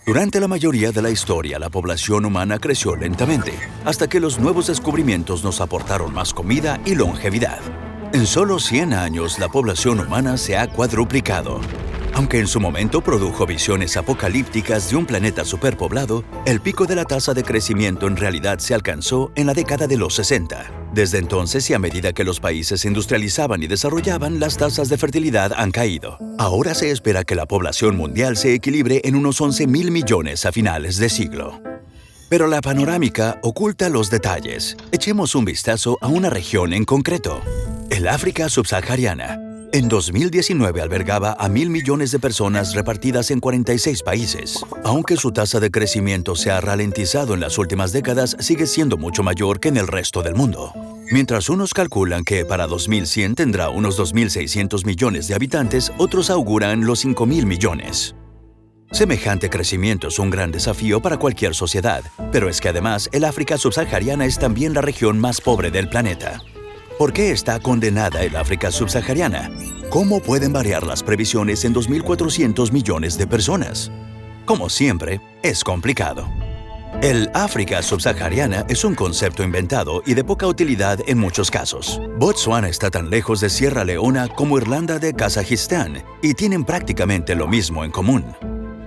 Durante la mayoría de la historia, la población humana creció lentamente, hasta que los nuevos descubrimientos nos aportaron más comida y longevidad. En solo 100 años, la población humana se ha cuadruplicado. Aunque en su momento produjo visiones apocalípticas de un planeta superpoblado, el pico de la tasa de crecimiento en realidad se alcanzó en la década de los 60. Desde entonces y a medida que los países se industrializaban y desarrollaban, las tasas de fertilidad han caído. Ahora se espera que la población mundial se equilibre en unos 11.000 millones a finales de siglo. Pero la panorámica oculta los detalles. Echemos un vistazo a una región en concreto: el África subsahariana. En 2019 albergaba a 1.000 millones de personas repartidas en 46 países. Aunque su tasa de crecimiento se ha ralentizado en las últimas décadas, sigue siendo mucho mayor que en el resto del mundo. Mientras unos calculan que para 2100 tendrá unos 2.600 millones de habitantes, otros auguran los 5.000 millones. Semejante crecimiento es un gran desafío para cualquier sociedad, pero es que además el África subsahariana es también la región más pobre del planeta. ¿Por qué está condenada el África subsahariana? ¿Cómo pueden variar las previsiones en 2.400 millones de personas? Como siempre, es complicado. El África subsahariana es un concepto inventado y de poca utilidad en muchos casos. Botsuana está tan lejos de Sierra Leona como Irlanda de Kazajistán y tienen prácticamente lo mismo en común.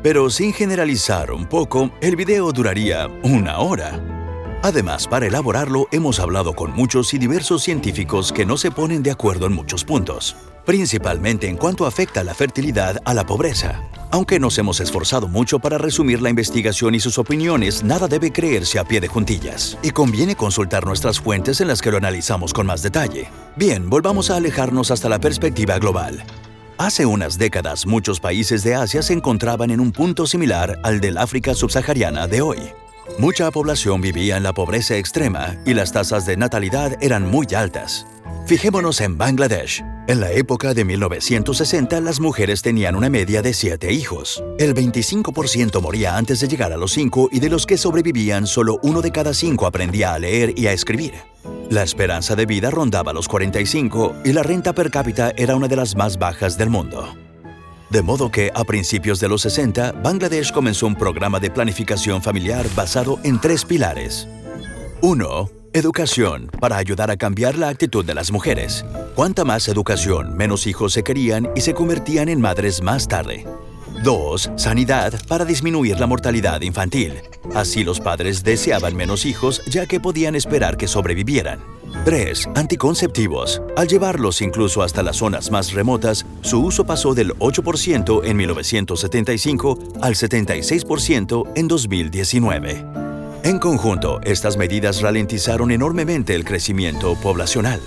Pero sin generalizar un poco, el video duraría 1 hora. Además, para elaborarlo, hemos hablado con muchos y diversos científicos que no se ponen de acuerdo en muchos puntos, principalmente en cuanto afecta la fertilidad a la pobreza. Aunque nos hemos esforzado mucho para resumir la investigación y sus opiniones, nada debe creerse a pie de juntillas, y conviene consultar nuestras fuentes en las que lo analizamos con más detalle. Bien, volvamos a alejarnos hasta la perspectiva global. Hace unas décadas, muchos países de Asia se encontraban en un punto similar al del África subsahariana de hoy. Mucha población vivía en la pobreza extrema y las tasas de natalidad eran muy altas. Fijémonos en Bangladesh. En la época de 1960, las mujeres tenían una media de 7 hijos. El 25% moría antes de llegar a los 5 y de los que sobrevivían, solo 1 de cada 5 aprendía a leer y a escribir. La esperanza de vida rondaba los 45 y la renta per cápita era una de las más bajas del mundo. De modo que, a principios de los 60, Bangladesh comenzó un programa de planificación familiar basado en 3 pilares. 1. Educación, para ayudar a cambiar la actitud de las mujeres. Cuanta más educación, menos hijos se querían y se convertían en madres más tarde. 2. Sanidad, para disminuir la mortalidad infantil. Así los padres deseaban menos hijos, ya que podían esperar que sobrevivieran. 3. Anticonceptivos. Al llevarlos incluso hasta las zonas más remotas, su uso pasó del 8% en 1975 al 76% en 2019. En conjunto, estas medidas ralentizaron enormemente el crecimiento poblacional.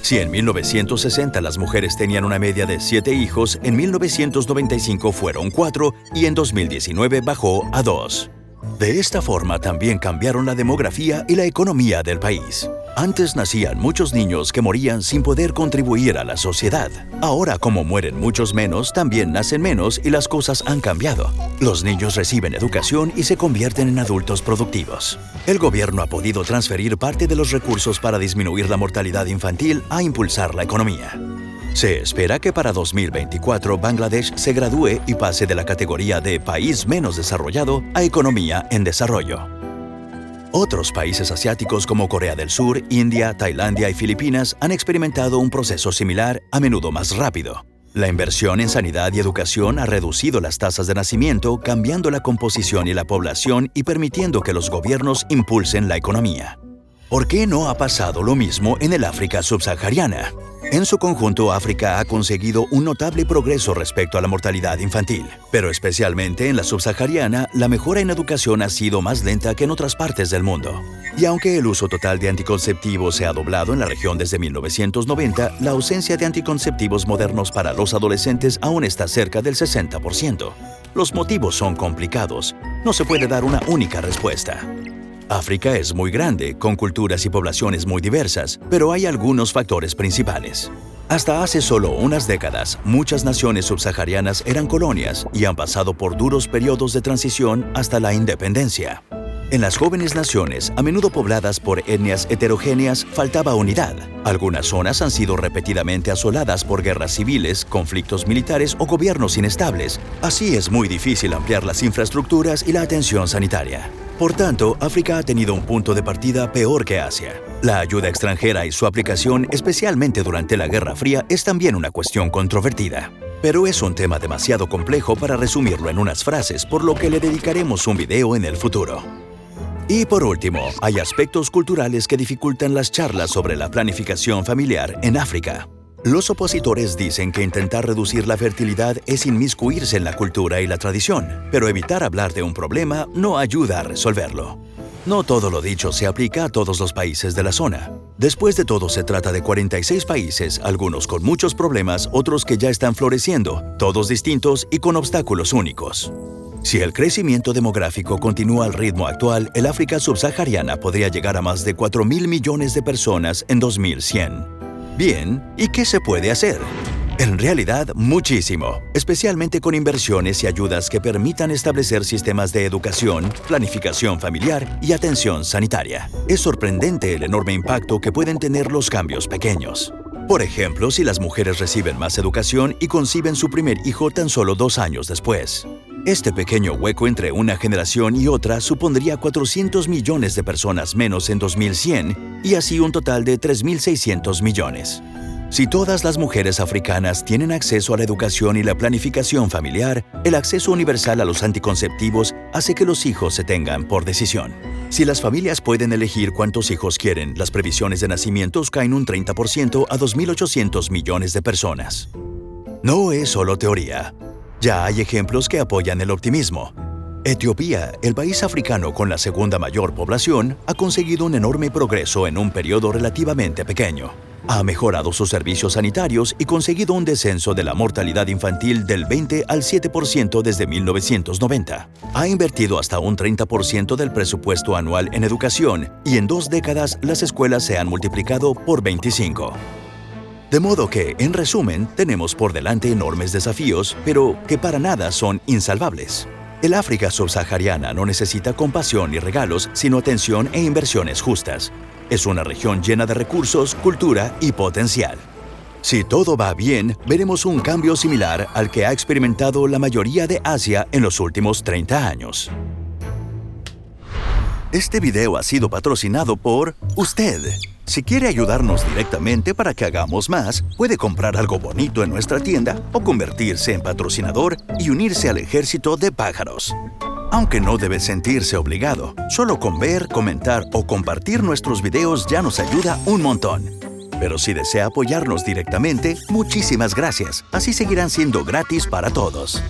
Si en 1960 las mujeres tenían una media de 7 hijos, en 1995 fueron 4 y en 2019 bajó a 2. De esta forma también cambiaron la demografía y la economía del país. Antes nacían muchos niños que morían sin poder contribuir a la sociedad. Ahora, como mueren muchos menos, también nacen menos y las cosas han cambiado. Los niños reciben educación y se convierten en adultos productivos. El gobierno ha podido transferir parte de los recursos para disminuir la mortalidad infantil a impulsar la economía. Se espera que para 2024 Bangladesh se gradúe y pase de la categoría de país menos desarrollado a economía en desarrollo. Otros países asiáticos como Corea del Sur, India, Tailandia y Filipinas han experimentado un proceso similar, a menudo más rápido. La inversión en sanidad y educación ha reducido las tasas de nacimiento, cambiando la composición y la población y permitiendo que los gobiernos impulsen la economía. ¿Por qué no ha pasado lo mismo en el África subsahariana? En su conjunto, África ha conseguido un notable progreso respecto a la mortalidad infantil, pero especialmente en la subsahariana, la mejora en educación ha sido más lenta que en otras partes del mundo. Y aunque el uso total de anticonceptivos se ha doblado en la región desde 1990, la ausencia de anticonceptivos modernos para los adolescentes aún está cerca del 60%. Los motivos son complicados. No se puede dar una única respuesta. África es muy grande, con culturas y poblaciones muy diversas, pero hay algunos factores principales. Hasta hace solo unas décadas, muchas naciones subsaharianas eran colonias y han pasado por duros periodos de transición hasta la independencia. En las jóvenes naciones, a menudo pobladas por etnias heterogéneas, faltaba unidad. Algunas zonas han sido repetidamente asoladas por guerras civiles, conflictos militares o gobiernos inestables. Así es muy difícil ampliar las infraestructuras y la atención sanitaria. Por tanto, África ha tenido un punto de partida peor que Asia. La ayuda extranjera y su aplicación, especialmente durante la Guerra Fría, es también una cuestión controvertida. Pero es un tema demasiado complejo para resumirlo en unas frases, por lo que le dedicaremos un video en el futuro. Y por último, hay aspectos culturales que dificultan las charlas sobre la planificación familiar en África. Los opositores dicen que intentar reducir la fertilidad es inmiscuirse en la cultura y la tradición, pero evitar hablar de un problema no ayuda a resolverlo. No todo lo dicho se aplica a todos los países de la zona. Después de todo, se trata de 46 países, algunos con muchos problemas, otros que ya están floreciendo, todos distintos y con obstáculos únicos. Si el crecimiento demográfico continúa al ritmo actual, el África subsahariana podría llegar a más de 4.000 millones de personas en 2100. Bien, ¿y qué se puede hacer? En realidad, muchísimo, especialmente con inversiones y ayudas que permitan establecer sistemas de educación, planificación familiar y atención sanitaria. Es sorprendente el enorme impacto que pueden tener los cambios pequeños. Por ejemplo, si las mujeres reciben más educación y conciben su primer hijo tan solo 2 años después. Este pequeño hueco entre una generación y otra supondría 400 millones de personas menos en 2100 y así un total de 3.600 millones. Si todas las mujeres africanas tienen acceso a la educación y la planificación familiar, el acceso universal a los anticonceptivos hace que los hijos se tengan por decisión. Si las familias pueden elegir cuántos hijos quieren, las previsiones de nacimientos caen un 30% a 2.800 millones de personas. No es solo teoría. Ya hay ejemplos que apoyan el optimismo. Etiopía, el país africano con la segunda mayor población, ha conseguido un enorme progreso en un periodo relativamente pequeño. Ha mejorado sus servicios sanitarios y conseguido un descenso de la mortalidad infantil del 20 al 7% desde 1990. Ha invertido hasta un 30% del presupuesto anual en educación y en 2 décadas las escuelas se han multiplicado por 25. De modo que, en resumen, tenemos por delante enormes desafíos, pero que para nada son insalvables. El África subsahariana no necesita compasión ni regalos, sino atención e inversiones justas. Es una región llena de recursos, cultura y potencial. Si todo va bien, veremos un cambio similar al que ha experimentado la mayoría de Asia en los últimos 30 años. Este video ha sido patrocinado por usted. Si quiere ayudarnos directamente para que hagamos más, puede comprar algo bonito en nuestra tienda o convertirse en patrocinador y unirse al ejército de pájaros. Aunque no debe sentirse obligado, solo con ver, comentar o compartir nuestros videos ya nos ayuda un montón. Pero si desea apoyarnos directamente, muchísimas gracias. Así seguirán siendo gratis para todos.